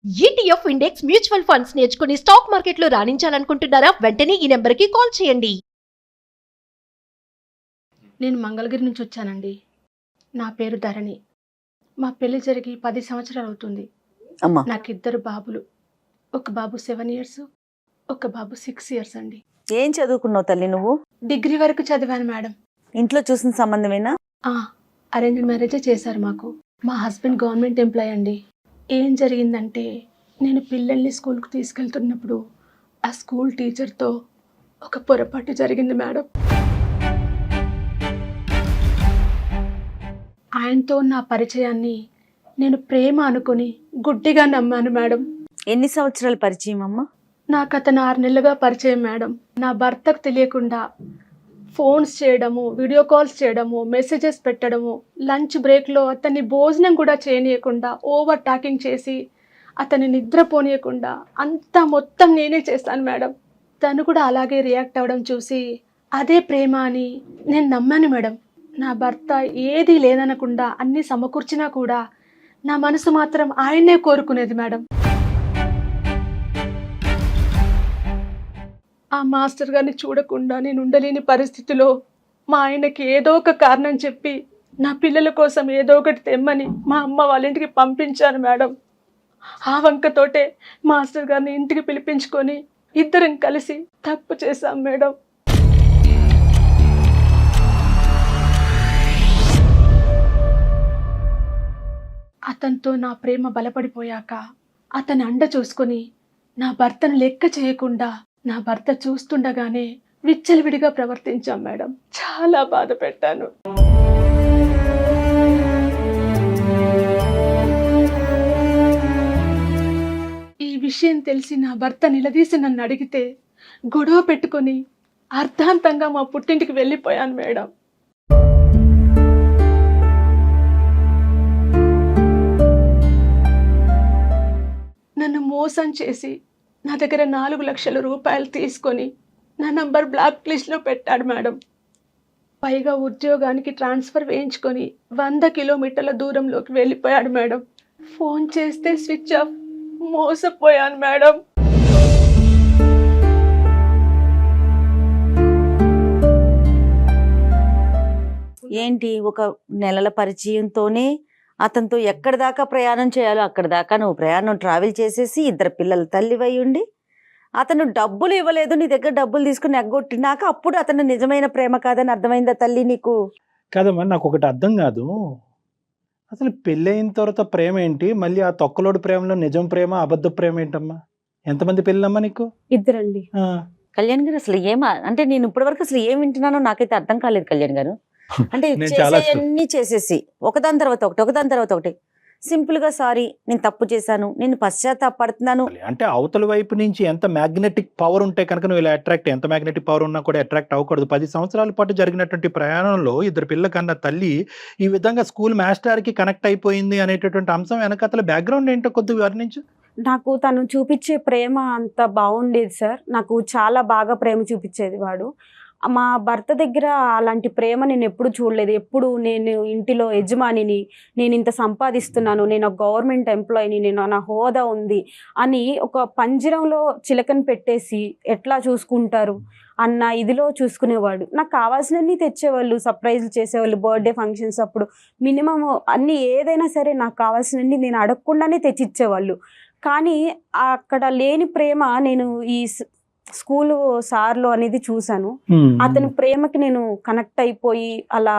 ETF index mutual funds నేర్చుకుని stock మార్కెట్లో రాణించాలనుకుంటున్నారా? వెంటనే ఈ నెంబర్కి కాల్ చేయండి. నేను మంగళగిరి నుంచి వచ్చానండి. నా పేరు ధరణి. మా పెళ్లి జరిగి 10 సంవత్సరాలు అవుతుంది. అమ్మా నాకు 2 బాబులు. ఒక బాబు 7 ఇయర్స్, ఒక బాబు 6 ఇయర్స్ అండి. ఏం చదువుకున్నావు తల్లి నువ్వు? డిగ్రీ వరకు చదివాను మేడం. ఇంట్లో చూసిన సంబంధమేనా? అరేంజ్డ్ మ్యారేజే చేశారు మాకు. మా హస్బెండ్ గవర్నమెంట్ ఎంప్లాయ్ అండి. ఏం జరిగిందంటే నేను పిల్లల్ని స్కూల్కి తీసుకెళ్తున్నప్పుడు ఆ స్కూల్ టీచర్తో ఒక పొరపాటు జరిగింది మేడం. ఆయనతో నా పరిచయాన్ని నేను ప్రేమ అనుకుని గుడ్డిగా నమ్మాను మేడం. ఎన్ని సంవత్సరాల పరిచయం అమ్మా? నాకు అతను 6 నెలలుగా పరిచయం మేడం. నా భర్తకు తెలియకుండా ఫోన్స్ చేయడము, వీడియో కాల్స్ చేయడము, మెసేజెస్ పెట్టడము, లంచ్ బ్రేక్లో అతన్ని భోజనం కూడా చేయనీయకుండా ఓవర్ టాకింగ్ చేసి అతన్ని నిద్రపోనీయకుండా అంతా మొత్తం నేనే చేస్తాను మేడం. తను కూడా అలాగే రియాక్ట్ అవ్వడం చూసి అదే ప్రేమ అని నేను నమ్మాను మేడం. నా భర్త ఏదీ లేదనకుండా అన్నీ సమకూర్చినా కూడా నా మనసు మాత్రం ఆయన్నే కోరుకునేది మేడం. ఆ మాస్టర్ గారిని చూడకుండా నేను ఉండలేని పరిస్థితిలో మా ఆయనకి ఏదో ఒక కారణం చెప్పి నా పిల్లల కోసం ఏదో ఒకటి తెమ్మని మా అమ్మ వాళ్ళ ఇంటికి పంపించాను మేడం. ఆ వంకతోటే మాస్టర్ గారిని ఇంటికి పిలిపించుకొని ఇద్దరం కలిసి తప్పు చేశాం మేడం. అతనితో నా ప్రేమ బలపడిపోయాక అతని అండ చూసుకొని నా భర్తను లెక్క చేయకుండా నా భర్త చూస్తుండగానే విచ్చలవిడిగా ప్రవర్తించాం మేడం. చాలా బాధ పెట్టాను. ఈ విషయం తెలిసి నా భర్త నిలదీసి నన్ను అడిగితే గొడవ పెట్టుకొని అర్ధాంతంగా మా పుట్టింటికి వెళ్ళిపోయాను మేడం. నన్ను మోసం చేసి నా దగ్గర 4 లక్షల రూపాయలు తీసుకొని నా నంబర్ బ్లాక్ లిస్ట్లో పెట్టాడు మేడం. పైగా ఉద్యోగానికి ట్రాన్స్ఫర్ వేయించుకొని 100 కిలోమీటర్ల దూరంలోకి వెళ్ళిపోయాడు మేడం. ఫోన్ చేస్తే స్విచ్ ఆఫ్. మోసపోయాను మేడం. ఏంటి ఒక నెలల పరిచయంతోనే అతనితో ఎక్కడి దాకా ప్రయాణం చేయాలో అక్కడి దాకా నువ్వు ప్రయాణం ట్రావెల్ చేసేసి 2 పిల్లల తల్లివై ఉండి అతను డబ్బులు ఇవ్వలేదు, నీ దగ్గర డబ్బులు తీసుకుని ఎగ్గొట్టినాక అప్పుడు అతను నిజమైన ప్రేమ కాదని అర్థమైందా తల్లి నీకు? కాదమ్మా, నాకు ఒకటి అర్థం కాదు. అసలు పెళ్ళయిన తర్వాత ప్రేమ ఏంటి, మళ్ళీ ఆ తొక్కలోడు ప్రేమలో నిజం ప్రేమ అబద్ధ ప్రేమ ఏంటమ్మా? ఎంతమంది పెళ్ళమ్మా నీకు? 2 అండి. కళ్యాణ్ గారు అసలు అంటే నేను ఇప్పటివరకు అసలు ఏం వింటున్నానో నాకైతే అర్థం కాలేదు కళ్యాణ్ గారు. అంటే చేసేయన్నీ చేసేసి ఒకదాని తర్వాత ఒకటి సింపుల్ గా సారీ నేను తప్పు చేశాను, నేను పశ్చాత్తాపడుతున్నాను అంటే అవతల వైపు నుంచి ఎంత మ్యాగ్నెటిక్ పవర్ ఉంటే కనుక నువ్వు ఇలా అట్రాక్ట్, ఎంత మ్యాగ్నెటిక్ పవర్ ఉన్నా కూడా అట్రాక్ట్ అవ్వకూడదు. 10 సంవత్సరాల పాటు జరిగినటువంటి ప్రయాణంలో 2 పిల్లల కన్నా తల్లి ఈ విధంగా స్కూల్ మాస్టర్ కి కనెక్ట్ అయిపోయింది అనేటటువంటి అంశం వెనకతల బ్యాక్గ్రౌండ్ ఏంటో కొద్దిగా వర్ణించు. నాకు తను చూపించే ప్రేమ అంత బాగుండేది సార్. నాకు చాలా బాగా ప్రేమ చూపించేది వాడు. మా భర్త దగ్గర అలాంటి ప్రేమ నేను ఎప్పుడు చూడలేదు. ఎప్పుడు నేను ఇంటిలో యజమానిని, నేను ఇంత సంపాదిస్తున్నాను, నేను ఒక గవర్నమెంట్ ఎంప్లాయీని, నేను నా హోదా ఉంది అని ఒక పంజరంలో చిలకని పెట్టేసి ఎట్లా చూసుకుంటారు అన్న ఇదిలో చూసుకునేవాడు. నాకు కావాల్సినన్ని తెచ్చేవాళ్ళు, సర్ప్రైజ్లు చేసేవాళ్ళు, బర్త్డే ఫంక్షన్స్ అప్పుడు మినిమం అన్నీ ఏదైనా సరే నాకు కావాల్సినన్ని నేను అడగకుండానే తెచ్చిచ్చేవాళ్ళు. కానీ అక్కడ లేని ప్రేమ నేను ఈ స్కూలు సార్లో అనేది చూశాను. అతని ప్రేమకి నేను కనెక్ట్ అయిపోయి అలా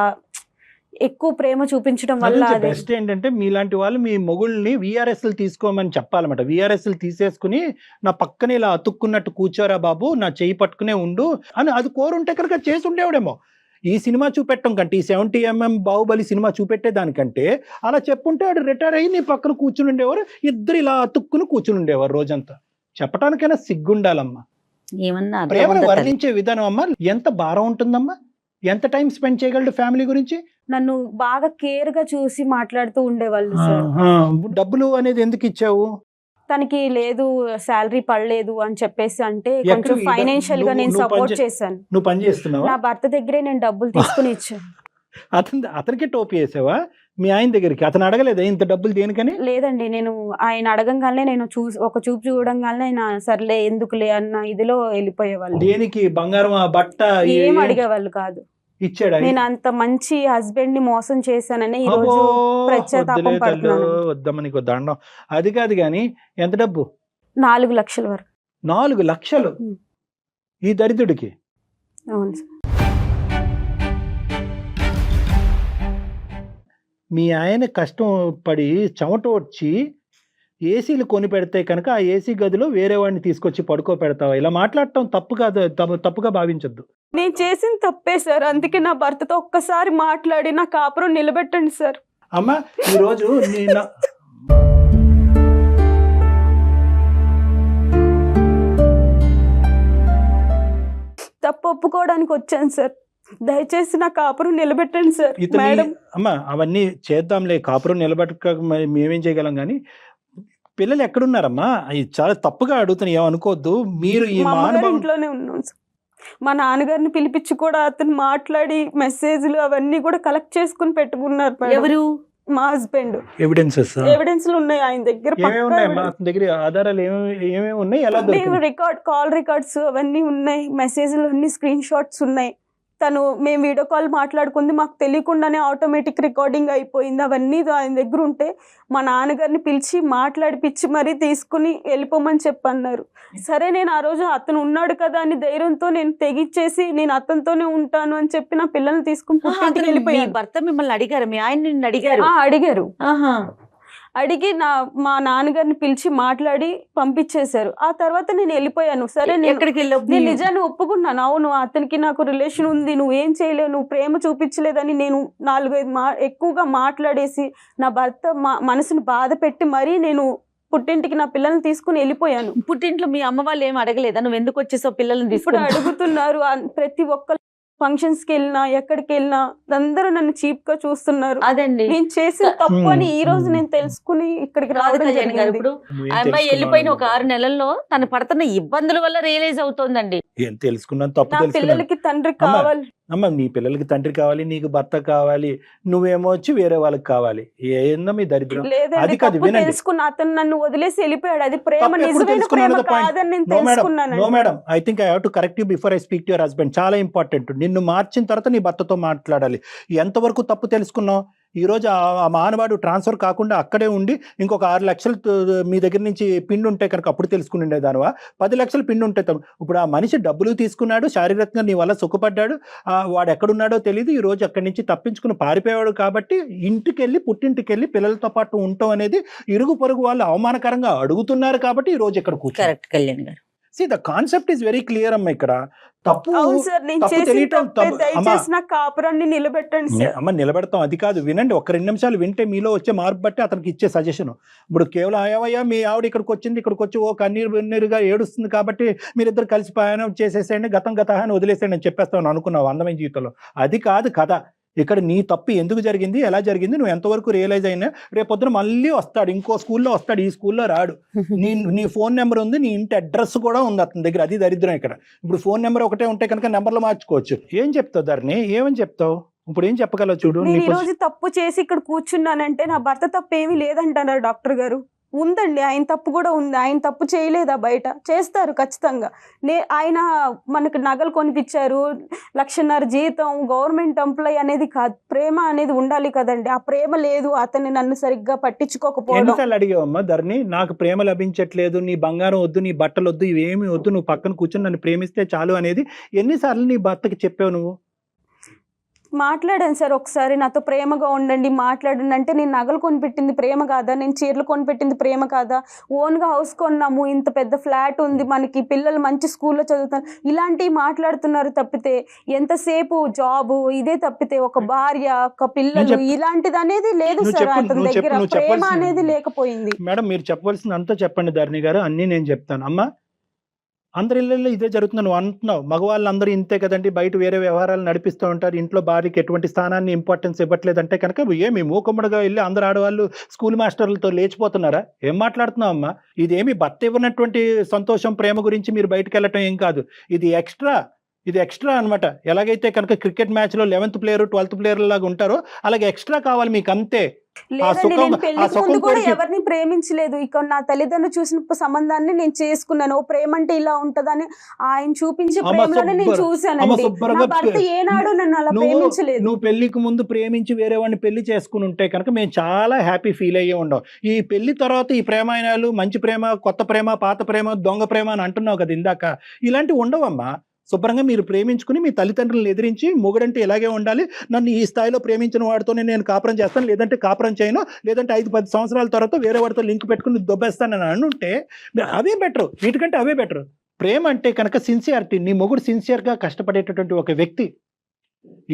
ఎక్కువ ప్రేమ చూపించడం వల్ల బెస్ట్ ఏంటంటే మీలాంటి వాళ్ళు మీ మొగుళ్ళని VRSలు తీసుకోమని చెప్పాలన్నమాట. VRSలు తీసేసుకుని నా పక్కన ఇలా అతుక్కున్నట్టు కూర్చోరా బాబు, నా చేయి పట్టుకునే ఉండు అని అది కోరుంటే కనుక చేసి ఉండేవాడేమో. ఈ సినిమా చూపెట్టడం కంటే, ఈ 70mm బాహుబలి సినిమా చూపెట్టే దానికంటే అలా చెప్పుంటే వాడు రిటైర్ అయ్యి నీ పక్కన కూర్చుని ఉండేవారు, ఇద్దరు ఇలా అతుక్కుని కూర్చుని ఉండేవారు రోజంతా. చెప్పడానికైనా సిగ్గుండాలమ్మా. ఏమన్నా ప్రేమను వర్ణించే విధానం అమ్మా ఎంత భారం ఉంటుందమ్మా. ఎంత టైం స్పెండ్ చేయగలడు ఫ్యామిలీ గురించి? నన్ను బాగా కేర్ గా చూసి మాట్లాడుతూ ఉండేవాళ్ళు సార్. డబ్బులు అనేది ఎందుకు ఇచ్చావు? తనకి లేదు శాలరీ పడలేదు అని చెప్పేసి అంటే కొంచెం ఫైనాన్షియల్ గా నేను సపోర్ట్ చేశాను. నువ్వు పని చేస్తున్నావా? నా భర్త దగ్గరే నేను డబ్బులు తీసుకుని ఇచ్చాను. అతనికి టోపీ వేసావా? మీ ఆయన దగ్గరికి అతను అడగలేదా ఇంత డబ్బులు దేనికని? లేదండి, నేను ఆయన అడగంగానే నేను ఒక చూపు చూడంగానే ఆయన సర్లే ఎందుకులే అన్న ఇదిలో వెళ్ళిపోయేవాళ్ళు. దేనికి? బంగారం, ఆ బట్ట ఏం అడిగేవాళ్ళు కాదు. ఇచ్చాడా? నేను అంత మంచి హస్బెండ్ ని మోసం చేశానని ఈ రోజు పశ్చాత్తాపం పడుతున్నాను. వద్దమ్మ నీకు దండం. అది కాదు గాని ఎంత డబ్బు? 4 లక్షల వరకు. 4 లక్షలు ఈ దరిద్రుడికి? అవును సార్. మీ ఆయన కష్టం పడి చెమట వచ్చి ఏసీలు కొని పెడితే కనుక ఆ ఏసీ గదిలో వేరే వాడిని తీసుకొచ్చి పడుకో పెడతావా? ఇలా మాట్లాడటం తప్పు కాదు, తప్పుగా భావించద్దు. నేను చేసిన తప్పే సార్, అందుకే నా భర్తతో ఒక్కసారి మాట్లాడి నా కాపురం నిలబెట్టండి సార్. అమ్మా ఈరోజు తప్పు ఒప్పుకోవడానికి వచ్చాను సార్, దయచేసి నా కాపురం నిలబెట్టండి సార్. మేడం అమ్మా అవన్నీ చేద్దాంలే, కాపురం నిలబెట్టక మేమేం చేయగలం కానీ పిల్లలు ఎక్కడున్నారమ్మా? అవి చాలా తప్పుగా అడుగుతున్నా, ఏమనుకోవద్దు. మీరు ఈ మా అమ్మగారి ఇంట్లోనే ఉన్నాం సార్. మా నాన్నగారిని పిలిపించి కూడా అతను మాట్లాడి మెసేజ్లు అవన్నీ కూడా కలెక్ట్ చేసుకుని పెట్టుకున్నారు మేడం. ఎవరు? మా హస్బెండ్. ఎవిడెన్స్లు ఉన్నాయి ఆయన దగ్గర. దగ్గర ఆధారాలు ఏమేమి ఉన్నాయి? ఎలా కాల్ రికార్డ్స్ అవన్నీ ఉన్నాయి, మెసేజ్లు అన్ని స్క్రీన్ షాట్స్ ఉన్నాయి. మేము వీడియో కాల్ మాట్లాడుకుంది మాకు తెలియకుండానే ఆటోమేటిక్ రికార్డింగ్ అయిపోయింది. అవన్నీ ఆయన దగ్గర ఉంటే మా నాన్నగారిని పిలిచి మాట్లాడిపిచ్చి మరీ తీసుకుని వెళ్ళిపోమని చెప్పన్నారు. సరే నేను ఆ రోజు అతను ఉన్నాడు కదా అని ధైర్యంతో నేను తెగిచ్చేసి నేను అతనితోనే ఉంటాను అని చెప్పి నా పిల్లల్ని తీసుకుని వెళ్ళిపోయాను. భర్త మిమ్మల్ని అడిగారు? మీ ఆయన నిన్ను అడిగారు? అడిగారు. అడిగి మా నాన్నగారిని పిలిచి మాట్లాడి పంపించేశారు. ఆ తర్వాత నేను వెళ్ళిపోయాను. సరే ఎక్కడికి వెళ్ళావు? నేను నిజాన్ని ఒప్పుకున్నాను. అవును అతనికి నాకు రిలేషన్ ఉంది, నువ్వేం చేయలేవు, నువ్వు ప్రేమ చూపించలేదని నేను 4-5 ఎక్కువగా మాట్లాడేసి నా భర్త మనసును బాధ పెట్టి మరీ నేను పుట్టింటికి నా పిల్లల్ని తీసుకుని వెళ్ళిపోయాను. పుట్టింట్లో మీ అమ్మ వాళ్ళు ఏం అడగలేదా నువ్వు ఎందుకు వచ్చేసావు పిల్లల్ని తీసుకుని? ఇప్పుడు అడుగుతున్నారు. ప్రతి ఒక్కరు ఫంక్షన్స్ కి వెళ్ళినా ఎక్కడికి వెళ్ళినా అందరూ నన్ను చీప్ గా చూస్తున్నారు. అదండి నేను చేసిన తప్పు అని ఈ రోజు నేను తెలుసుకుని ఇక్కడికి రావడం జరిగింది. ఇప్పుడు ఆ అమ్మాయి వెళ్ళిపోయిన ఒక 6 నెలల్లో తను పడుతున్న ఇబ్బందుల వల్ల రియలైజ్ అవుతోందండి. ఏం తెలుసుకున్నాను, తప్పు నా పిల్లలకి తండ్రి కావాలి. అమ్మ నీ పిల్లలకి తండ్రి కావాలి, నీకు భర్త కావాలి, నువ్వేమో వచ్చి వేరే వాళ్ళకి కావాలి. ఏందో మీ దరిద్రం. అది కాదు, తెలుసుకున్న అతను నన్ను వదిలేసి వెళ్ళిపోయాడు. అది ప్రేమ, నిజమైన ప్రేమ కాదని నేను తెలుసుకున్నాను. No madam, I think I have to correct you before I speak to your husband. చాలా ఇంపార్టెంట్. నిన్ను మార్చిన తర్వాత నీ భర్తతో మాట్లాడాలి. ఎంతవరకు తప్పు తెలుసుకున్నావు? ఈ రోజు ఆ మానవాడు ట్రాన్స్ఫర్ కాకుండా అక్కడే ఉండి ఇంకొక 6 లక్షలు మీ దగ్గర నుంచి పిండి ఉంటే కనుక అప్పుడు తెలుసుకుని ఉండేదానివా? 10 లక్షలు పిండి ఉంటే ఇప్పుడు ఆ మనిషి డబ్బులు తీసుకున్నాడు, శారీరకంగా నీ వల్ల సుఖపడ్డాడు, వాడు ఎక్కడున్నాడో తెలియదు. ఈ రోజు అక్కడి నుంచి తప్పించుకుని పారిపోయాడు. కాబట్టి ఇంటికెళ్ళి పుట్టింటికి వెళ్ళి పిల్లలతో పాటు ఉండటం అనేది ఇరుగు పొరుగు వాళ్ళు అవమానకరంగా అడుగుతున్నారు కాబట్టి ఈ రోజు ఇక్కడ కూర్చో. కరెక్ట్ కళ్యాణ్ గారు. See, the concept is very clear అమ్మ. ఇక్కడ తప్పు అమ్మ నిలబెడతాం అది కాదు. వినండి, ఒక 2 నిమిషాలు వింటే మీలో వచ్చే మార్పు బట్టి అతనికి ఇచ్చే సజెషన్. ఇప్పుడు కేవలం అయ్యా మీ ఆవిడ ఇక్కడికి వచ్చి ఓ కన్నీరుగా ఏడుస్తుంది కాబట్టి మీరిద్దరు కలిసి ప్రయాణం చేసేసేయండి, గతం అని వదిలేసేయండి అని చెప్పేస్తాను అనుకున్నావు అందమైన జీవితంలో. అది కాదు కథ. ఇక్కడ నీ తప్పు ఎందుకు జరిగింది, ఎలా జరిగింది, నువ్వు ఎంతవరకు రియలైజ్ అయినా. రేపొద్దున మళ్ళీ వస్తాడు, ఇంకో స్కూల్లో వస్తాడు, ఈ స్కూల్లో రాడు. నీ ఫోన్ నెంబర్ ఉంది, నీ ఇంటి అడ్రస్ కూడా ఉంది అతని దగ్గర. అది దరిద్రం ఇక్కడ. ఇప్పుడు ఫోన్ నెంబర్ ఒకటే ఉంటే కనుక నెంబర్లు మార్చుకోవచ్చు. ఏం చెప్తావు ధరణి? ఏమని చెప్తావు? ఇప్పుడు ఏం చెప్పగలవు చూడు. నేను ఈ రోజు తప్పు చేసి ఇక్కడ కూర్చున్నానంటే నా భర్త తప్పు ఏమీ లేదంటున్నారు డాక్టర్ గారు. ఉందండి, ఆయన తప్పు కూడా ఉంది. ఆయన తప్పు చేయలేదా? బయట చేస్తారు ఖచ్చితంగా. ఆయన మనకు నగలు కొనిపించారు, 1.5 లక్ష జీతం, గవర్నమెంట్ ఎంప్లాయ్ అనేది కాదు. ప్రేమ అనేది ఉండాలి కదండి. ఆ ప్రేమ లేదు. అతన్ని నన్ను సరిగ్గా పట్టించుకోకపోవడం. ఎన్నిసార్లు అడిగావమ్మా ధరణి? నాకు ప్రేమ లభించట్లేదు, నీ బంగారం వద్దు, నీ బట్టలు వద్దు, ఇవేమి వద్దు, నువ్వు పక్కన కూర్చొని నన్ను ప్రేమిస్తే చాలు అనేది ఎన్నిసార్లు నీ భర్తకి చెప్పావు నువ్వు? మాట్లాడాను సార్. ఒకసారి నాతో ప్రేమగా ఉండండి, మాట్లాడండి అంటే, నేను నగలు కొనిపెట్టింది ప్రేమ కాదా, నేను చీరలు కొనిపెట్టింది ప్రేమ కాదా, ఓన్గా హౌస్ కొన్నాము, ఇంత పెద్ద ఫ్లాట్ ఉంది మనకి, పిల్లలు మంచి స్కూల్లో చదువుతారు, ఇలాంటివి మాట్లాడుతున్నారు తప్పితే ఎంతసేపు జాబు ఇదే తప్పితే ఒక భార్య, ఒక పిల్లలు ఇలాంటిది అనేది లేదు సార్. అతని దగ్గర ప్రేమ అనేది లేకపోయింది. మేడం మీరు చెప్పవలసింది అంతా చెప్పండి ధరణి గారు, అన్నీ నేను చెప్తాను. అమ్మా అందరి ఇళ్ళల్లో ఇదే జరుగుతుంది నువ్వు అంటున్నావు. మగవాళ్ళు అందరూ ఇంతే కదండి, బయట వేరే వ్యవహారాలు నడిపిస్తూ ఉంటారు, ఇంట్లో భార్యకి ఎటువంటి స్థానాన్ని ఇంపార్టెన్స్ ఇవ్వట్లేదంటే కనుక ఏమి మూకమ్మడిగా వెళ్ళి అందరు ఆడవాళ్ళు స్కూల్ మాస్టర్లతో లేచిపోతున్నారా? ఏం మాట్లాడుతున్నావు అమ్మా? ఇదేమి భర్త ఇవ్వనటువంటి సంతోషం, ప్రేమ గురించి మీరు బయటకు వెళ్ళటం ఏం కాదు. ఇది ఎక్స్ట్రా. ఇది ఎక్స్ట్రా అన్నమాట. ఎలాగైతే కనుక క్రికెట్ మ్యాచ్లో 11th ప్లేయర్ 12th ప్లేయర్ లాగా ఉంటారో అలాగే ఎక్స్ట్రా కావాలి మీకు, అంతే. లేదండి, సుఖం- నేను ఆ పెళ్లికి సుఖం ముందు కూడా కోరికి- ఎవరిని ప్రేమించలేదు. ఇక నా తల్లిదండ్రులు చూసిన సంబంధాన్ని నేను చేసుకున్నాను. ఓ ప్రేమ అంటే ఇలా ఉంటదని ఆయన చూపించే అమ్మ ప్రేమలోనే నేను అమ్మ చూశానండి. శుభ్రంగా నా భర్త ఏనాడు నన్ను అలా ప్రేమించలేదు. నువ్వు పెళ్లికి ముందు ప్రేమించి వేరే వాడిని పెళ్లి చేసుకుని ఉంటే కనుక మేము చాలా హ్యాపీ ఫీల్ అయ్యే ఉండవు. ఈ పెళ్లి తర్వాత ఈ ప్రేమాయణాలు, మంచి ప్రేమ, కొత్త ప్రేమ, పాత ప్రేమ, దొంగ ప్రేమ అని అంటున్నావు కదా ఇందాక, ఇలాంటివి ఉండవమ్మా. శుభ్రంగా మీరు ప్రేమించుకుని మీ తల్లిదండ్రులను ఎదిరించి మొగుడంటే ఇలాగే ఉండాలి, నన్ను ఈ స్థాయిలో ప్రేమించిన వాడితోనే నేను కాపురం చేస్తాను, లేదంటే కాపురం చేయను, లేదంటే 5-10 సంవత్సరాల తర్వాత వేరే వాడితో లింక్ పెట్టుకుని దొబ్బేస్తానని అనుంటే అవే బెటర్, వీటికంటే అవే బెటర్. ప్రేమ అంటే కనుక సిన్సియారిటీ. నీ మొగుడు సిన్సియర్గా కష్టపడేటటువంటి ఒక వ్యక్తి.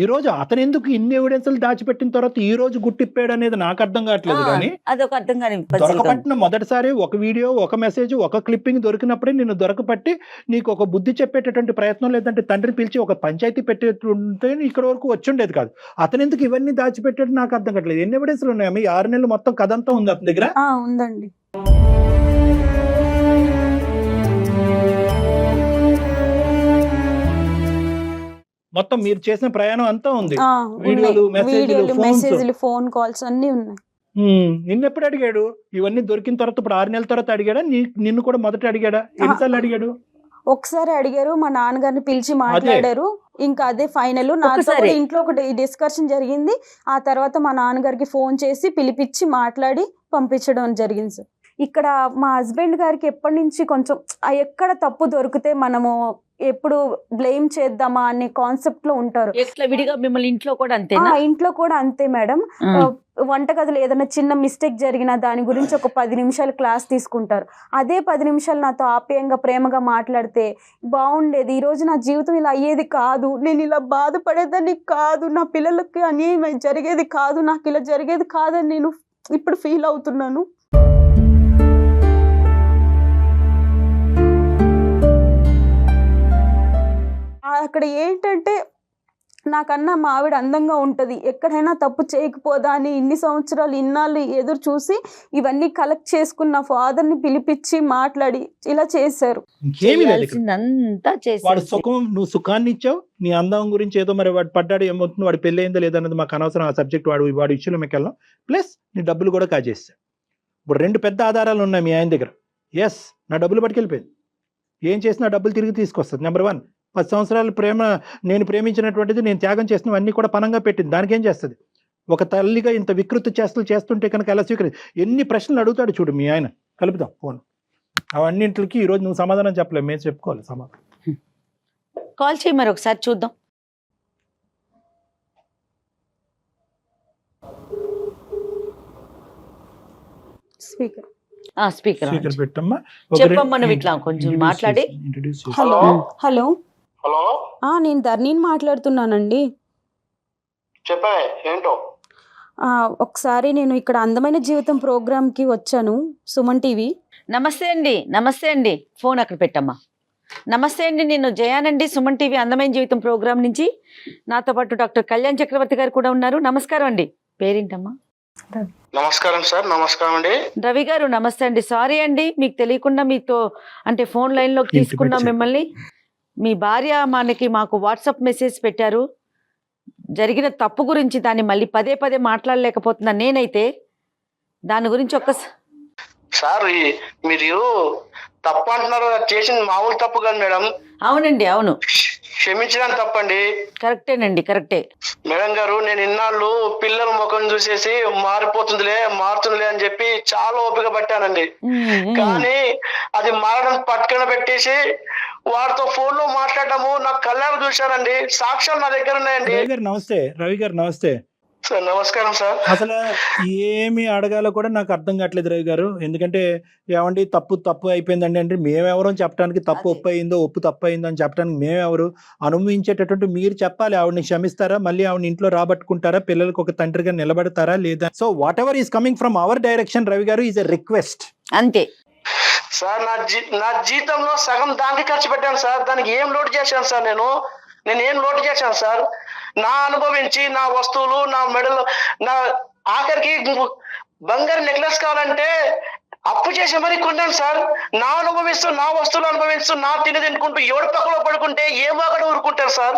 ఈ రోజు అతను ఎందుకు ఇన్ని ఎవిడెన్స్లు దాచిపెట్టిన తర్వాత ఈ రోజు గుట్టిప్పాడు అనేది నాకు అర్థం కావట్లేదు. కానీ అదొక అర్థం కాని దొరకపట్టిన మొదటిసారి ఒక వీడియో, ఒక మెసేజ్, ఒక క్లిప్పింగ్ దొరికినప్పుడే నిన్ను దొరకపట్టి నీకు ఒక బుద్ధి చెప్పేటటువంటి ప్రయత్నం, లేదంటే తండ్రిని పిలిచి ఒక పంచాయతీ పెట్టేటుంటే ఇక్కడ వరకు వచ్చుండేది కాదు. అతను ఎందుకు ఇవన్నీ దాచిపెట్టాడు నాకు అర్థం కావట్లేదు. ఎన్ని ఎవిడెన్స్లు ఉన్నాయా? 6 నెలలు మొత్తం కథ అంతా ఉంది అతని దగ్గర. ఉందండి. మొత్తం మీరు చేసిన ప్రయాణం అంతా ఉంది. వీడియోలు, మెసేజ్లు, మెసేజ్లు, ఫోన్ కాల్స్ అన్ని ఉన్నాయి. నిన్నెప్పుడు అడిగాడు? ఇవన్నీ దొరికిన తర్వాత ఇప్పుడు 6 నెలల తర్వాత అడిగాడా? నిన్ను కూడా మొదట అడిగాడా? ఎన్నిసార్లు అడిగాడు? ఒకసారి అడిగారు, మా నాన్నగారిని పిలిచి మాట్లాడారు. ఇంకా అదే ఫైనల్. నాతో ఇంట్లో ఒకటి డిస్కషన్ జరిగింది. ఆ తర్వాత మా నాన్నగారికి ఫోన్ చేసి పిలిపించి మాట్లాడి పంపించడం జరిగింది సార్. ఇక్కడ మా హస్బెండ్ గారికి ఎప్పటి నుంచి కొంచెం ఎక్కడ తప్పు దొరికితే మనము ఎప్పుడు బ్లేమ్ చేద్దామా అనే కాన్సెప్ట్ లో ఉంటారు. ఎట్లా విడిగా మిమ్మల్ని ఇంట్లో కూడా అంతేనా? ఇంట్లో కూడా అంతే మేడం. వంటగదిలో ఏదైనా చిన్న మిస్టేక్ జరిగినా దాని గురించి ఒక 10 నిమిషాలు క్లాస్ తీసుకుంటారు. అదే 10 నిమిషాలు నాతో ఆప్యాయంగా ప్రేమగా మాట్లాడితే బాగుండేది. ఈ రోజు నా జీవితం ఇలా అయ్యేది కాదు, నేను ఇలా బాధపడేదాన్ని కాదు, నా పిల్లలకి అన్యాయం జరిగేది కాదు, నాకు ఇలా జరిగేది కాదని నేను ఇప్పుడు ఫీల్ అవుతున్నాను. అక్కడ ఏంటంటే నాకన్నా మా ఆవిడ అందంగా ఉంటుంది, ఎక్కడైనా తప్పు చేయకపోదా అని ఇన్ని సంవత్సరాలు ఇన్నాళ్ళు ఎదురు చూసి ఇవన్నీ కలెక్ట్ చేసుకున్న ఫాదర్ని పిలిపించి మాట్లాడి ఇలా చేశారు. వాడు సుఖం, నువ్వు సుఖాన్ని ఇచ్చావు. నీ అందం గురించి ఏదో మరి వాడు పడ్డాడు, ఏమవుతుంది, వాడు పెళ్ళి అయిందో లేదన్నది మాకు అనవసరం. ఆ సబ్జెక్ట్ వాడు ఇష్యూలో మీకు వెళ్ళాం. ప్లస్ నీ డబ్బులు కూడా కాజేస్తావు. ఇప్పుడు 2 పెద్ద ఆధారాలు ఉన్నాయి మీ ఆయన దగ్గర. ఎస్, నా డబ్బులు పట్టుకెళ్ళిపోయింది. ఏం చేసినా డబ్బులు తిరిగి తీసుకొస్తుంది. నెంబర్ 1, 10 సంవత్సరాల ప్రేమ, నేను ప్రేమించినటువంటిది, నేను త్యాగం చేసినవన్నీ కూడా పనంగా పెట్టింది. దానికి ఏం చేస్తుంది? ఒక తల్లిగా ఇంత వికృతి చేష్టలు చేస్తుంటే కనుక ఎలా స్వీకరి, ఎన్ని ప్రశ్నలు అడుగుతాడు చూడు మీ ఆయన. కలుపుదాం ఫోన్. అవన్నింటికి ఈరోజు నువ్వు సమాధానం చెప్పలేవు, మేము చెప్పుకోవాలి సమాధానం. కాల్ చేయి మరి ఒకసారి చూద్దాం. స్పీకర్ స్పీకర్ పెట్టమ్మా. చెప్పమ్మా, నువ్వు ఇట్లా కొంచెం మాట్లాడి. హలో హలో హలో, నేను ధర్నీని మాట్లాడుతున్నానండి. చెప్పే ఏంటో. ఒకసారి నేను ఇక్కడ అందమైన జీవితం ప్రోగ్రామ్కి వచ్చాను, సుమన్ టీవీ. నమస్తే అండి. ఫోన్ అక్కడ పెట్టమ్మా. నమస్తే అండి, నేను జయానండి, సుమన్ టీవీ అందమైన జీవితం ప్రోగ్రామ్ నుంచి. నాతో పాటు డాక్టర్ కళ్యాణ్ చక్రవర్తి గారు కూడా ఉన్నారు. నమస్కారం అండి. పేరేంటమ్మా? నమస్కారం సార్. నమస్కారం అండి. రవి గారు నమస్తే అండి. సారీ అండి, మీకు తెలియకుండా మీతో అంటే ఫోన్ లైన్లోకి తీసుకున్నాం మిమ్మల్ని. మీ భార్య మాకు వాట్సాప్ మెసేజ్ పెట్టారు జరిగిన తప్పు గురించి. దాన్ని మళ్ళీ పదే మాట్లాడలేకపోతున్నా నేనైతే. దాని గురించి సార్ మీరు తప్పు అంటున్నారు, చేసింది మామూలు తప్పు కాదు మేడం. అవునండి, అవును, క్షమించడానికి తప్పండి. కరెక్టేనండి, కరెక్టే. మేడం గారు, నేను ఇన్నాళ్ళు పిల్లల ముఖం చూసేసి మారుతుందిలే అని చెప్పి చాలా ఓపిక పట్టానండి. కానీ అది మారడం పట్టుకుని పెట్టేసి వారితో ఫోన్ లో మాట్లాడటము నాకు కళ్ళారు చూశానండి. సాక్ష్యాలు నా దగ్గర ఉన్నాయండి. రవి గారు నమస్తే. సార్ నమస్కారం సార్. అసలు ఏమి అడగాలో కూడా నాకు అర్థం కావట్లేదు రవి గారు. ఎందుకంటే ఏమండి తప్పు అయిపోయిందండి అంటే మేమెవరో చెప్పడానికి, తప్పు ఒప్పు అయిందో ఒప్పు తప్పు అయిందో అని చెప్పడానికి మేమెవరు? అనుభవించేటటువంటి మీరు చెప్పాలి. ఆవిడని క్షమిస్తారా? మళ్ళీ ఆవిడని ఇంట్లో రాబట్టుకుంటారా? పిల్లలకు ఒక తండ్రిగా నిలబడతారా లేదా? So what ever is coming from our direction Ravi గారు ఈజ్ ఎ రిక్వెస్ట్. అంతే సార్. నా జీతంలో సగం దానికి ఖర్చు పెట్టాను సార్. దానికి ఏం లోటు చేశాను సార్? నేను ఏం లోటు చేశాను సార్? నా అనుభవించి నా వస్తువులు, నా మెడలు, నా ఆఖరికి బంగారు నెక్లెస్ కావాలంటే అప్పు చేసి మరీ కొన్నాను సార్. నా అనుభవిస్తూ, నా వస్తువులు అనుభవిస్తూ, నా తిని తినుకుంటూ ఎవరి పక్కలో పడుకుంటే ఏ వాగడ ఊరుకుంటారు సార్?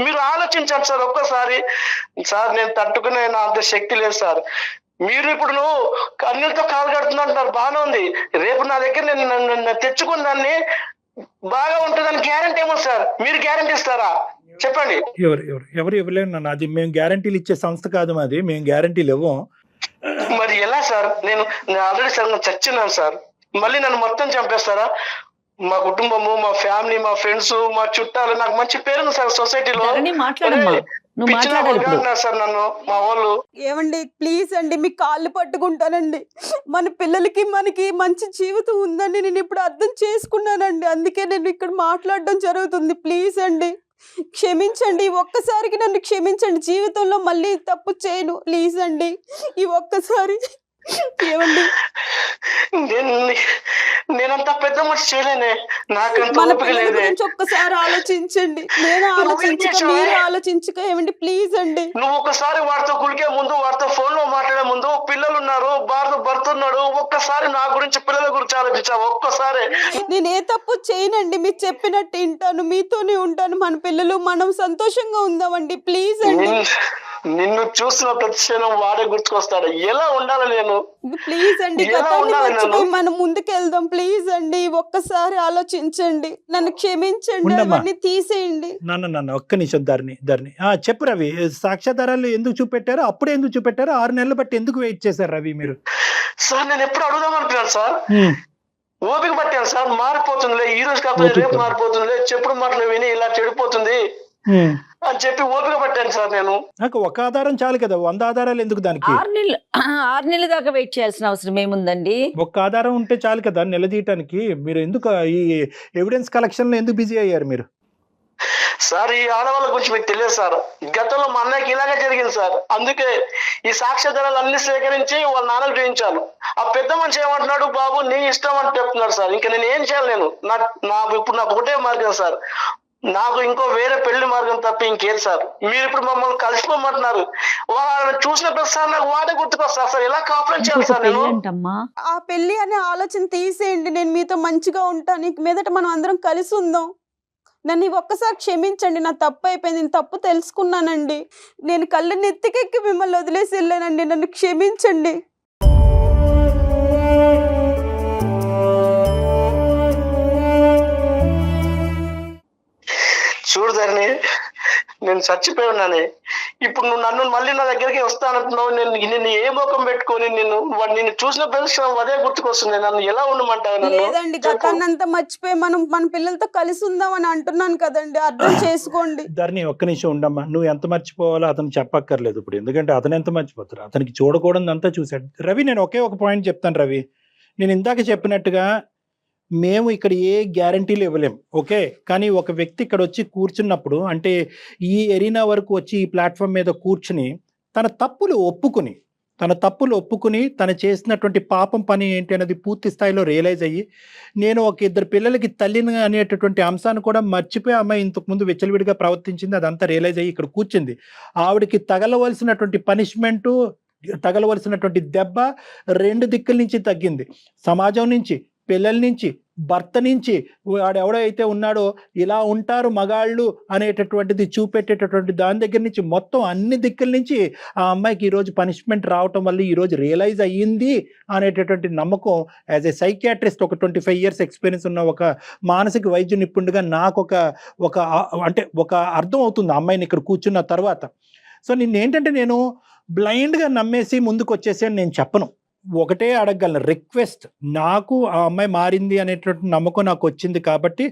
మీరు ఆలోచించండి సార్ ఒక్కసారి. సార్ నేను తట్టుకునే నా అంత శక్తి లేదు సార్. మీరు ఇప్పుడు నువ్వు కన్నీళ్ళతో కాలు కడుతున్నారు, బాగానే ఉంది. రేపు నా దగ్గర నేను తెచ్చుకున్న దాన్ని బాగా ఉంటుందని గ్యారెంటీ ఏమో సార్? మీరు గ్యారెంటీ ఇస్తారా చెప్పండి? ఎవరు ఇవ్వలేరు నన్ను. అది మేము గ్యారెంటీలు ఇచ్చే సంస్థ కాదు మాది, మేము గ్యారెంటీలు ఇవ్వం. మరి ఎలా సార్? నేను ఆల్రెడీ సార్ చచ్చినాను సార్, మళ్ళీ నన్ను మొత్తం చంపేస్తారా? మా కుటుంబము, మా ఫ్యామిలీ, మా ఫ్రెండ్స్, మా చుట్టాలు, నాకు మంచి పేరు సార్ సొసైటీలో. సార్ నన్ను మా వాళ్ళు. ఏమండి ప్లీజ్ అండి, మీ కాళ్ళు పట్టుకుంటానండి. మన పిల్లలకి మనకి మంచి జీవితం ఉందని నేను ఇప్పుడు అర్థం చేసుకున్నానండి. అందుకే నేను ఇక్కడ మాట్లాడడం జరుగుతుంది. ప్లీజ్ అండి క్షమించండి, ఒక్కసారికి నన్ను క్షమించండి. జీవితంలో మళ్ళీ తప్పు చేయను ప్లీజ్ అండి. ఈ ఒక్కసారి ఏమండి, నేనంత పెద్ద మనిషి చేయలేనే, నాకంత మన ఓపిక పిల్లల లేదే. గురించి ఒక్కసారి ఆలోచించండి. నేను ఆలోచించక మీరు ఆలోచించక. ఏమండి ప్లీజ్ అండి. నువ్వు ఒకసారి వాడితో కులికే ముందు, వాడితో ఫోన్ లో మాట్లాడే ముందు, పిల్లలు ఉన్నారు, భర్త ఉన్నాడు, ఒక్కసారి నా గురించి, పిల్లల గురించి ఆలోచించావు ఒక్కసారి. నేను ఏ తప్పు చేయనండి, మీరు చెప్పినట్టు వింటాను, మీతోనే ఉంటాను. మన పిల్లలు మనం సంతోషంగా ఉందామండి ప్లీజ్ అండి. నిన్ను చూసిన ప్రతి క్షణం వాడే గుర్తుకొస్తాడు. ఎలా ఉండాలి నేను? ప్లీజ్ అండి, గతాన్ని మర్చిపోయి మనం ముందుకెళ్దాం ప్లీజ్ అండి. ఒక్కసారి ఆలోచించండి, నన్ను క్షమించండి, అవన్నీ తీసేయండి. నన్ను ఒక్క నిమిషం ధరణి చెప్పు రవి, సాక్ష్యాధారాలు ఎందుకు చూపెట్టారు? అప్పుడే ఎందుకు చూపెట్టారు? 6 నెలలు బట్టి ఎందుకు వెయిట్ చేశారు రవి మీరు? సార్ నేను ఎప్పుడు అడుగుదాం అనుకున్నాను సార్, ఓపిక పట్టాను సార్. మారిపోతుందిలే, ఈ రోజు కాకపోతే రేపు మారిపోతుందిలే, చెప్పుడు మాటలు విని ఇలా చెడిపోతుంది అని చెప్పి ఓపిక పట్టాను సార్. నేను నాకు ఒక ఆధారం చాలు కదా, 100 ఆధారాలు ఎందుకు దానికి? 6 నెలల దాకా వెయిట్ చేయాల్సిన అవసరం ఏముందండి? ఒక్క ఆధారం ఉంటే చాలు కదా నిలదీయటానికి. మీరు ఎందుకు ఈ ఎవిడెన్స్ కలెక్షన్ లో ఎందుకు బిజీ అయ్యారు మీరు? సార్ ఈ ఆడవాళ్ళ గురించి మీకు తెలియదు సార్, గతంలో మా అన్నయ్యకి ఇలాగే జరిగింది సార్. అందుకే ఈ సాక్ష్యాధారాలు అన్ని సేకరించి వాళ్ళ నాన్నకు చూపించాను. ఆ పెద్ద మనిషి ఏమంటున్నాడు, బాబు నీ ఇష్టం అని చెప్తున్నాడు సార్. ఇంకా నేను ఏం చేయాలి? నేను ఇప్పుడు నాకు ఒకటే మార్గం సార్, నాకు ఇంకో వేరే పెళ్లి మార్గం తప్ప ఇంకేది సార్. మీరు ఇప్పుడు మమ్మల్ని కలిసిపోమంటున్నారు, వాళ్ళని చూసిన ప్రతిసారి నాకు వాడే గుర్తుకొస్తారు సార్. ఎలా కాపురం చేయాలి సార్ నేను? ఆ పెళ్లి అనే ఆలోచన తీసేయండి. నేను మీతో మంచిగా ఉంటాను, ఇక మీదట మనం అందరం కలిసి ఉందాం. నన్ను ఒక్కసారి క్షమించండి, నా తప్పు అయిపోయింది, నేను తప్పు తెలుసుకున్నానండి. నేను కళ్ళు నెత్తికెక్కి మిమ్మల్ని వదిలేసి వెళ్ళానండి, నన్ను క్షమించండి. చూడు ధరణి, నేను చచ్చిపోయి ఉన్నానే. ఇప్పుడు నువ్వు నన్ను మళ్ళీ నా దగ్గరికి వస్తానంటున్నావు. నిన్ను ఏ ముఖం పెట్టుకొని నిన్ను చూసిన ప్రదేశం అదే గుర్తుకొస్తుంది. నన్ను ఎలా ఉండమంటావు? లేదండి, గతాన్నంతా మర్చిపోయి మనం మన పిల్లలతో కలిసి ఉందాం అని అంటున్నాను కదండి, అర్థం చేసుకోండి. ధరణి ఒక్క నిమిషం ఉండమ్మా. నువ్వు ఎంత మర్చిపోవాలో అతను చెప్పక్కర్లేదు ఇప్పుడు, ఎందుకంటే అతను ఎంత మర్చిపోతారు, అతనికి చూడకూడదంతా చూశాడు. రవి నేను ఒకే ఒక పాయింట్ చెప్తాను రవి, నేను ఇందాక చెప్పినట్టుగా మేము ఇక్కడ ఏ గ్యారంటీలు ఇవ్వలేం, ఓకే? కానీ ఒక వ్యక్తి ఇక్కడ వచ్చి కూర్చున్నప్పుడు, అంటే ఈ ఎరీనా వరకు వచ్చి ఈ ప్లాట్ఫామ్ మీద కూర్చుని తన తప్పులు ఒప్పుకుని తను చేసినటువంటి పాపం పని ఏంటి అనేది పూర్తి స్థాయిలో రియలైజ్ అయ్యి, నేను ఒక 2 పిల్లలకి తల్లిని అనేటటువంటి అంశాన్ని కూడా మర్చిపోయి అమ్మాయి ఇంతకుముందు విచ్చలవిడిగా ప్రవర్తించింది, అదంతా రియలైజ్ అయ్యి ఇక్కడ కూర్చుంది. ఆవిడకి తగలవలసినటువంటి పనిష్మెంటు, తగలవలసినటువంటి దెబ్బ 2 దిక్కుల నుంచి తగ్గింది. సమాజం నుంచి, పిల్లల నుంచి, భర్త నుంచి, వాడు ఎవడైతే ఉన్నాడో ఇలా ఉంటారు మగాళ్ళు అనేటటువంటిది చూపెట్టేటటువంటి దాని దగ్గర నుంచి మొత్తం అన్ని దిక్కుల నుంచి ఆ అమ్మాయికి ఈరోజు పనిష్మెంట్ రావటం వల్ల ఈరోజు రియలైజ్ అయ్యింది అనేటటువంటి నమ్మకం. యాజ్ ఏ సైకియాట్రిస్ట్, ఒక 25 years ఎక్స్పీరియన్స్ ఉన్న ఒక మానసిక వైద్య నిపుణుడిగా నాకు ఒక అర్థం అవుతుంది ఆ అమ్మాయిని ఇక్కడ కూర్చున్న తర్వాత. సో నిన్నేంటంటే నేను బ్లైండ్గా నమ్మేసి ముందుకు వచ్చేసి అని నేను చెప్పను, ఒకటే అడగగలను, రిక్వెస్ట్. నాకు ఆ అమ్మాయి మారింది అనేటువంటి నమ్మకం నాకు వచ్చింది కాబట్టి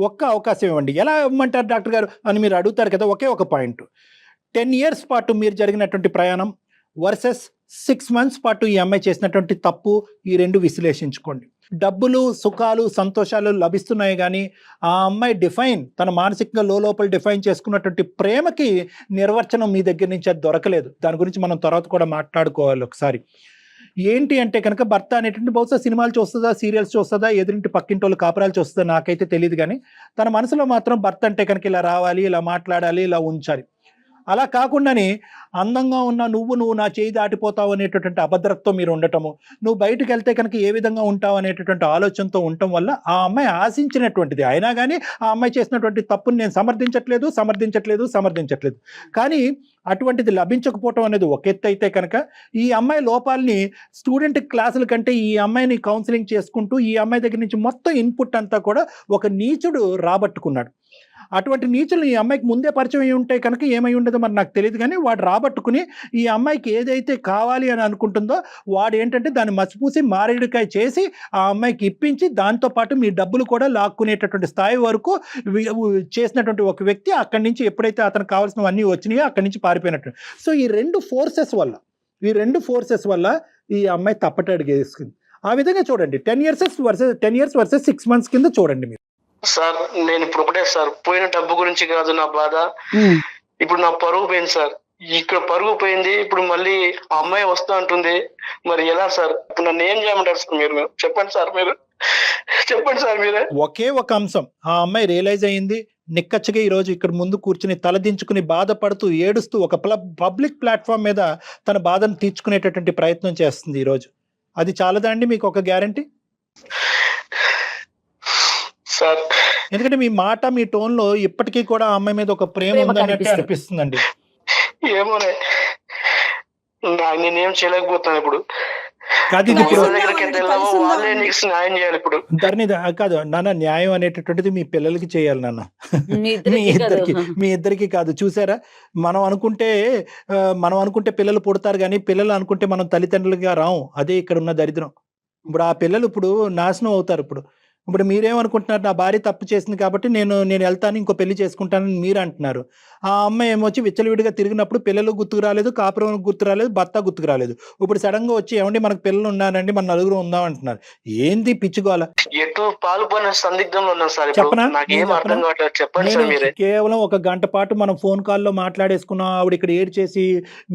ఒక్క అవకాశం ఇవ్వండి. ఎలా ఇవ్వమంటారు డాక్టర్ గారు అని మీరు అడుగుతారు కదా. ఒకే ఒక పాయింట్, 10 years పాటు మీరు జరిగినటువంటి ప్రయాణం వర్సెస్ 6 months పాటు ఈ అమ్మాయి చేసినటువంటి తప్పు, ఈ 2 విశ్లేషించుకోండి. డబ్బులు, సుఖాలు, సంతోషాలు లభిస్తున్నాయి కానీ ఆ అమ్మాయి తన మానసికంగా లోపల డిఫైన్ చేసుకున్నటువంటి ప్రేమకి నిర్వచనం మీ దగ్గర నుంచి అది దొరకలేదు. దాని గురించి మనం తర్వాత కూడా మాట్లాడుకోవాలి ఒకసారి. ఏంటి అంటే కనుక భర్త అనేటువంటి బహుశా సినిమాలు చూస్తుందా, సీరియల్స్ చూస్తుందా, ఎదురింటి పక్కింటోళ్ళు కాపురాలు చూస్తుందా నాకైతే తెలియదు, కానీ తన మనసులో మాత్రం భర్త అంటే కనుక ఇలా రావాలి, ఇలా మాట్లాడాలి, ఇలా ఉంచాలి. అలా కాకుండానే అందంగా ఉన్న నువ్వు నా చేయి దాటిపోతావు అనేటటువంటి అభద్రతతో మీరు ఉండటము, నువ్వు బయటకు వెళ్తే కనుక ఏ విధంగా ఉంటావు అనేటటువంటి ఆలోచనతో ఉండటం వల్ల ఆ అమ్మాయి ఆశించినటువంటిది. అయినా కానీ ఆ అమ్మాయి చేసినటువంటి తప్పుని నేను సమర్థించట్లేదు. కానీ అటువంటిది లభించకపోవటం అనేది ఒక ఎత్తు అయితే కనుక ఈ అమ్మాయి లోపాలని స్టూడెంట్ క్లాసుల కంటే ఈ అమ్మాయిని కౌన్సిలింగ్ చేసుకుంటూ ఈ అమ్మాయి దగ్గర నుంచి మొత్తం ఇన్పుట్ అంతా కూడా ఒక నీచుడు రాబట్టుకున్నాడు. అటువంటి నీచులు ఈ అమ్మాయికి ముందే పరిచయం అయి ఉంటే కనుక ఏమై ఉండదో మరి నాకు తెలియదు, కానీ వాడు రాబట్టుకుని ఈ అమ్మాయికి ఏదైతే కావాలి అని అనుకుంటుందో వాడు ఏంటంటే దాన్ని మసిపూసి మారేడుకాయ చేసి ఆ అమ్మాయికి ఇప్పించి దాంతోపాటు మీ డబ్బులు కూడా లాక్కునేటటువంటి స్థాయి వరకు చేసినటువంటి ఒక వ్యక్తి అక్కడి నుంచి ఎప్పుడైతే అతనికి కావాల్సినవన్నీ వచ్చినాయో అక్కడి నుంచి పారిపోయినట్టు. సో ఈ రెండు ఫోర్సెస్ వల్ల ఈ అమ్మాయి తప్పటడుగు వేసుకుంది. ఆ విధంగా చూడండి, 10 years వర్సెస్ 6 months కింద చూడండి మీరు. సార్ నేను ఇప్పుడు ఒకటే సార్, పోయిన డబ్బు గురించి కాదు నా బాధ, ఇప్పుడు నా పరువు పోయింది సార్. ఇక్కడ పరుగు పోయింది, ఇప్పుడు మళ్ళీ ఆ అమ్మాయి వస్తా అంటుంది, మరి ఎలా సార్? ఇప్పుడు నన్ను ఏం చేయమంటారు సార్? మీరు చెప్పండి సార్ మీరే. ఒకే ఒక అంశం ఆ అమ్మాయి రియలైజ్ అయ్యింది, నిక్కచ్చగా ఈరోజు ఇక్కడ ముందు కూర్చుని తలదించుకుని బాధపడుతూ ఏడుస్తూ ఒక పబ్లిక్ ప్లాట్ఫామ్ మీద తన బాధను తీర్చుకునేటటువంటి ప్రయత్నం చేస్తుంది ఈరోజు. అది చాలదా అండి మీకు ఒక గ్యారంటీ? సార్ ఎందుకంటే మీ మాట మీ టోన్ లో ఇప్పటికీ కూడా ఆ అమ్మాయి మీద ఒక ప్రేమ ఉందన్నట్టు అనిపిస్తుందండి. ఏమోనే, నేనేం చేయలేకపోతాను ఇప్పుడు. కాదు ఇది ఇప్పుడు వాళ్ళే నీకు న్యాయం చేయాలి ఇప్పుడు. ధరణి కాదు నాన్న, న్యాయం అనేటటువంటిది మీ పిల్లలకి చేయాలి నాన్న, మీ ఇద్దరికి కాదు. చూసారా, మనం అనుకుంటే పిల్లలు పుడతారు, కానీ పిల్లలు అనుకుంటే మనం తల్లిదండ్రులుగా రాము. అదే ఇక్కడ ఉన్న దరిద్రం. ఇప్పుడు ఆ పిల్లలు ఇప్పుడు నాశనం అవుతారు. ఇప్పుడు మీరేమనుకుంటున్నారు, నా భార్య తప్పు చేసింది కాబట్టి నేను వెళ్తాను, ఇంకో పెళ్లి చేసుకుంటానని మీరు అంటున్నారు. ఆ అమ్మాయి ఏమొచ్చి విచ్చలవిడిగా తిరిగినప్పుడు పిల్లలు గుర్తుకు రాలేదు, కాపురం గుర్తు రాలేదు, భర్త గుర్తుకు రాలేదు. ఇప్పుడు సడన్ గా వచ్చి ఏమండి మనకు పిల్లలు ఉన్నానండి, మన నలుగురు ఉందాం అంటున్నారు. ఏంది పిచ్చుకోవాల? ఎటు పాల్పొనే సందిగ్ధంలో ఉన్నాను సార్. చెప్పనా? చెప్పండి సార్ మీరే. కేవలం 1 గంట పాటు మనం ఫోన్ కాల్లో మాట్లాడేసుకున్నాం. ఆవిడ ఇక్కడ ఏడ్చేసి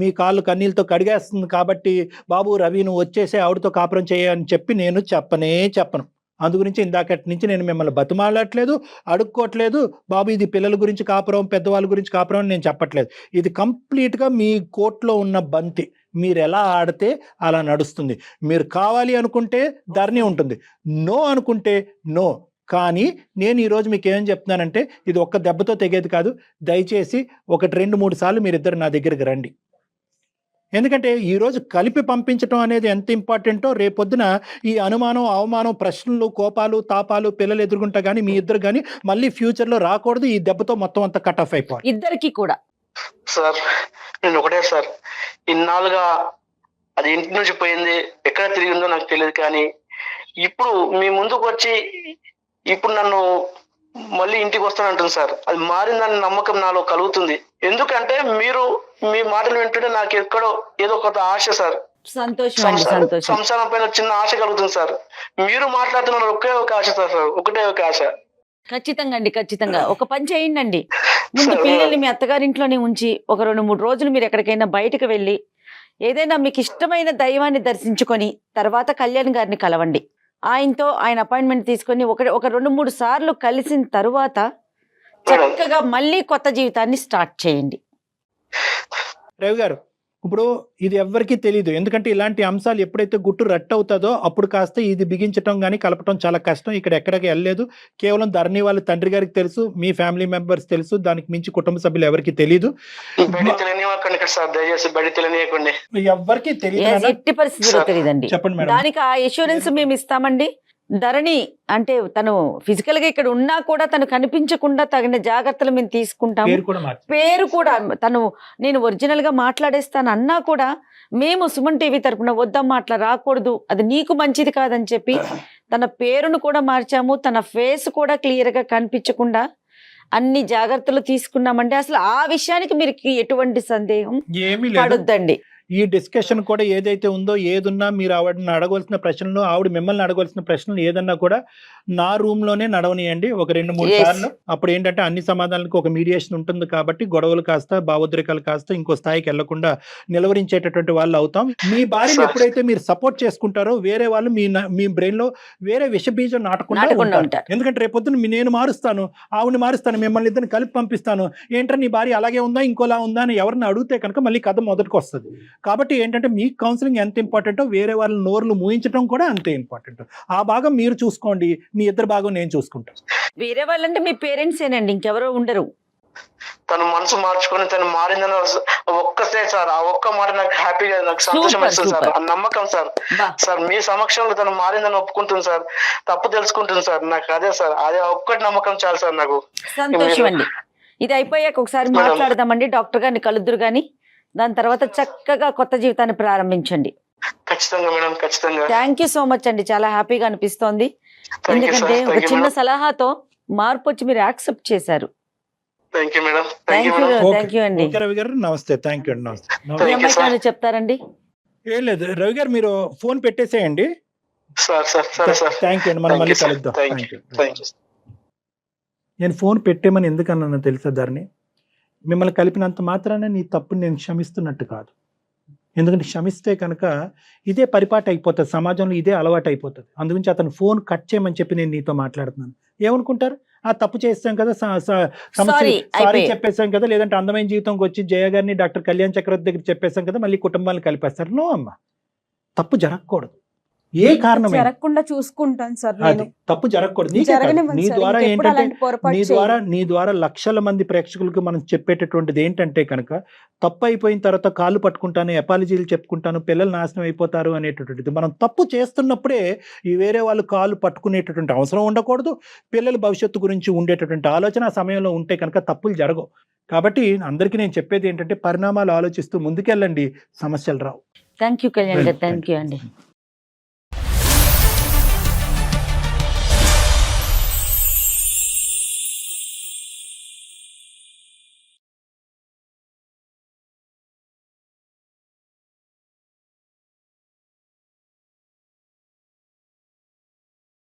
మీ కాళ్ళు కన్నీళ్ళతో కడిగేస్తుంది కాబట్టి బాబు రవి నువ్వు వచ్చేసి ఆవిడతో కాపురం చేయని చెప్పి నేను చెప్పను. అందుగురించి ఇందాకటి నుంచి నేను మిమ్మల్ని బతిమాలట్లేదు, అడుక్కోవట్లేదు. బాబు ఇది పిల్లల గురించి కాపురం, పెద్దవాళ్ళ గురించి కాపురం అని నేను చెప్పట్లేదు. ఇది కంప్లీట్గా మీ కోర్టులో ఉన్న బంతి. మీరు ఎలా ఆడితే అలా నడుస్తుంది. మీరు కావాలి అనుకుంటే ధరణి ఉంటుంది, నో అనుకుంటే నో. కానీ నేను ఈరోజు మీకు ఏం చెప్తున్నానంటే ఇది ఒక్క దెబ్బతో తెగేది కాదు. దయచేసి 1-2-3 సార్లు మీరిద్దరు నా దగ్గరికి రండి. ఎందుకంటే ఈరోజు కలిపి పంపించడం అనేది ఎంత ఇంపార్టెంటో రేపొద్దున ఈ అనుమానం, అవమానం, ప్రశ్నలు, కోపాలు, తాపాలు పిల్లలు ఎదుర్కొంటా కానీ మీ ఇద్దరు కానీ మళ్ళీ ఫ్యూచర్లో రాకూడదు. ఈ దెబ్బతో మొత్తం అంతా కట్ ఆఫ్ అయిపోవాలి ఇద్దరికి కూడా. సార్ నేను ఒకటే సార్, ఇన్నాళ్ళుగా అది ఇంటి నుంచి పోయింది, ఎక్కడ తిరిగిందో నాకు తెలియదు, కానీ ఇప్పుడు మీ ముందుకు వచ్చి ఇప్పుడు నన్ను మళ్ళీ ఇంటికి వస్తానంటుంది సార్. అది మారిందని నమ్మకం నాలో కలుగుతుంది. ఎందుకంటే మీరు మీ మాటలు వింటుంటే నాకు ఎక్కడో ఏదో ఒక ఆశ సార్. సంసారం పైన చిన్న ఆశ కలుగుతుంది సార్. మీరు మాట్లాడుతున్నారు ఒకే ఒక ఆశ సార్, ఒకటే ఒక ఆశ. ఖచ్చితంగా ఒక పని చేయండి. ముందు పిల్లల్ని మీ అత్తగారింట్లోనే ఉంచి ఒక 2-3 రోజులు మీరు ఎక్కడికైనా బయటకు వెళ్ళి ఏదైనా మీకు ఇష్టమైన దైవాన్ని దర్శించుకొని తర్వాత కళ్యాణ్ గారిని కలవండి. ఆయనతో ఆయన అపాయింట్మెంట్ తీసుకొని ఒక 2-3 సార్లు కలిసిన తరువాత చక్కగా మళ్ళీ కొత్త జీవితాన్ని స్టార్ట్ చేయండి. రవి గారు, ఇప్పుడు ఇది ఎవ్వరికీ తెలియదు. ఎందుకంటే ఇలాంటి అంశాలు ఎప్పుడైతే గుట్టు రట్టు అవుతుందో అప్పుడు కాస్త ఇది బిగించడం కానీ కలపటం చాలా కష్టం. ఇక్కడ ఎక్కడికి వెళ్ళలేదు. కేవలం ధరణి వాళ్ళ తండ్రి గారికి తెలుసు, మీ ఫ్యామిలీ మెంబర్స్ తెలుసు, దానికి మించి కుటుంబ సభ్యులు ఎవరికి తెలియదు. ఎవరికి తెలియదు, ఎట్టి పరిస్థితుల్లో తెలియదండి. చెప్పండి మేడం. దానికి ఆ ఎష్యూరెన్స్ మేము ఇస్తామండి. ధరణి అంటే తను ఫిజికల్ గా ఇక్కడ ఉన్నా కూడా తను కనిపించకుండా తగిన జాగ్రత్తలు మేము తీసుకుంటాం. పేరు కూడా తను నేను ఒరిజినల్ గా మాట్లాడేస్తాను అన్నా కూడా మేము సుమన్ టీవీ తరపున వద్దమ్మా అట్లా రాకూడదు, అది నీకు మంచిది కాదని చెప్పి తన పేరును కూడా మార్చాము. తన ఫేస్ కూడా క్లియర్ గా కనిపించకుండా అన్ని జాగ్రత్తలు తీసుకున్నామండి. అసలు ఆ విషయానికి మీరు ఎటువంటి సందేహం పడొద్దండి. ఈ డిస్కషన్ కూడా ఏదైతే ఉందో ఏదున్నా మీరు ఆవిడని అడగవలసిన ప్రశ్నలు, ఆవిడ మిమ్మల్ని అడగవలసిన ప్రశ్నలు ఏదన్నా కూడా నా రూమ్ లోనే నడవనియండి ఒక 2-3 Yes. సార్లు. అప్పుడు ఏంటంటే అన్ని సమాధానాలకు ఒక మీడియేషన్ ఉంటుంది కాబట్టి గొడవలు కాస్త భావోద్రేకాలు కాస్త ఇంకో స్థాయికి వెళ్లకుండా నిలవరించేటటువంటి వాళ్ళు అవుతాం. మీ భార్యను Sir. ఎప్పుడైతే మీరు సపోర్ట్ చేసుకుంటారో వేరే వాళ్ళు మీ బ్రెయిన్ లో వేరే విషబీజం నాటకుండా నాటకుండా ఉంటారు. ఉంటారు. ఎందుకంటే రేపొద్దున నేను మారుస్తాను, ఆవిడని మారుస్తాను, మిమ్మల్ని ఇద్దరిని కలిపి పంపిస్తాను, ఏంటంటే నీ భార్య అలాగే ఉందా ఇంకోలా ఉందా అని ఎవరిని అడిగితే కనుక మళ్ళీ కథ మొదటికి వస్తుంది. కాబట్టి ఏంటంటే మీ కౌన్సిలింగ్ ఎంత ఇంపార్టెంటో వేరే వాళ్ళ నోర్లు మూయించడం కూడా అంతే ఇంపార్టెంట్. ఆ భాగం మీరు చూసుకోండి, మీ ఇద్దరు భాగం నేను చూసుకుంటాను. వేరే వాళ్ళంటే మీ పేరెంట్స్ ఏనండి, ఇంకెవరో ఉండరు. తను మనసు మార్చుకొని తను మారిందని ఒక్కటే సార్, ఆ ఒక్క మాట నాకు హ్యాపీగా, నాకు సంతోషం Super, వేస్తుంది సార్. super. ఆ నమ్మకం సార్. బా, సార్ మీ సమక్షంలో తను మారిందని ఒప్పుకుంటుంది సార్, తప్పు తెలుసుకుంటుంది సార్. నాకు అదే సార్, అదే ఒక్కటి నమ్మకం చాలు సార్ నాకు. సంతోషం అండి. ఇది అయిపోయాక ఒకసారి మేడం. మాట్లాడదామండి, డాక్టర్ గారిని కలుద్దురు గాని. దాని తర్వాత చక్కగా కొత్త జీవితాన్ని ప్రారంభించండి. ఖచ్చితంగా మేడం, ఖచ్చితంగా. థ్యాంక్ యూ సో మచ్ అండి, చాలా హ్యాపీగా అనిపిస్తోంది. థ్యాంక్ యూ సార్, ఎందుకంటే ఒక థ్యాంక్ యూ చిన్న మేడం, సలహాతో మార్పు వచ్చి మీరు యాక్సెప్ట్ చేశారు. Thank you madam, thank thank you you, madam. Thank you అండి. ఓకే రవి గారు, నమస్తే. థ్యాంక్ యూ అండి, నమస్తే. మీ Thank you, అమ్మాయికి sir. ఏమైనా చెప్తారండి? ఏం లేదు రవి గారు, మీరు ఫోన్ పెట్టేసేయండి. సార్ సార్ సరే సార్. థ్యాంక్ యూ అండి, మనం Thank మళ్ళీ you, sir. కలుద్దాం. Thank thank you, you. thank you. నేను ఫోన్ పెట్టేమని ఎందుకన్నా తెలుసా ధరణి, మిమ్మల్ని కలిపినంత మాత్రాన నీ తప్పుని నేను క్షమిస్తున్నట్టు కాదు. ఎందుకంటే క్షమిస్తే కనుక ఇదే పరిపాటి అయిపోతుంది, సమాజంలో ఇదే అలవాటు అయిపోతుంది. అందుగురించి అతను ఫోన్ కట్ చేయమని చెప్పి నేను నీతో మాట్లాడుతున్నాను. ఏమనుకుంటారు, ఆ తప్పు చేస్తాం కదా, సమస్య సారీ అయిపోయి. చెప్పేసాం కదా, లేదంటే అందమైన జీవితంకి వచ్చి జయ గారిని డాక్టర్ కళ్యాణ్ చక్రవర్తి దగ్గర చెప్పేసాం కదా, మళ్ళీ కుటుంబాన్ని కలిపేస్తారు. నో అమ్మా, తప్పు జరగకూడదు. ఏ కారణం జరగకుండా చూసుకుంటాను సార్ అది నేను. తప్పు జరగకూడదు. నీకే కాదు, జరగనివ్వండి నీ సార్, ద్వారా ఇంకెప్పుడు ఏంటంటే అలాంటి పొరపాటు నీ ద్వారా లక్షల మంది ప్రేక్షకులకు మనం చెప్పేటటువంటిది ఏంటంటే కనుక తప్పు అయిపోయిన తర్వాత కాళ్ళు పట్టుకుంటాను, అపాలజీలు చెప్పుకుంటాను, పిల్లలు నాశనం అయిపోతారు అనేటటువంటిది. మనం తప్పు చేస్తున్నప్పుడే ఈ వేరే వాళ్ళు కాళ్ళు పట్టుకునేటటువంటి అవసరం ఉండకూడదు. పిల్లల భవిష్యత్తు గురించి ఉండేటటువంటి ఆలోచన ఆ సమయంలో ఉంటే కనుక తప్పులు జరగవు. కాబట్టి అందరికీ నేను చెప్పేది ఏంటంటే పరిణామాలు ఆలోచిస్తూ ముందుకెళ్ళండి, సమస్యలు రావు. థ్యాంక్ యూ కళ్యాణ్ గారు, థ్యాంక్ యూ అండి.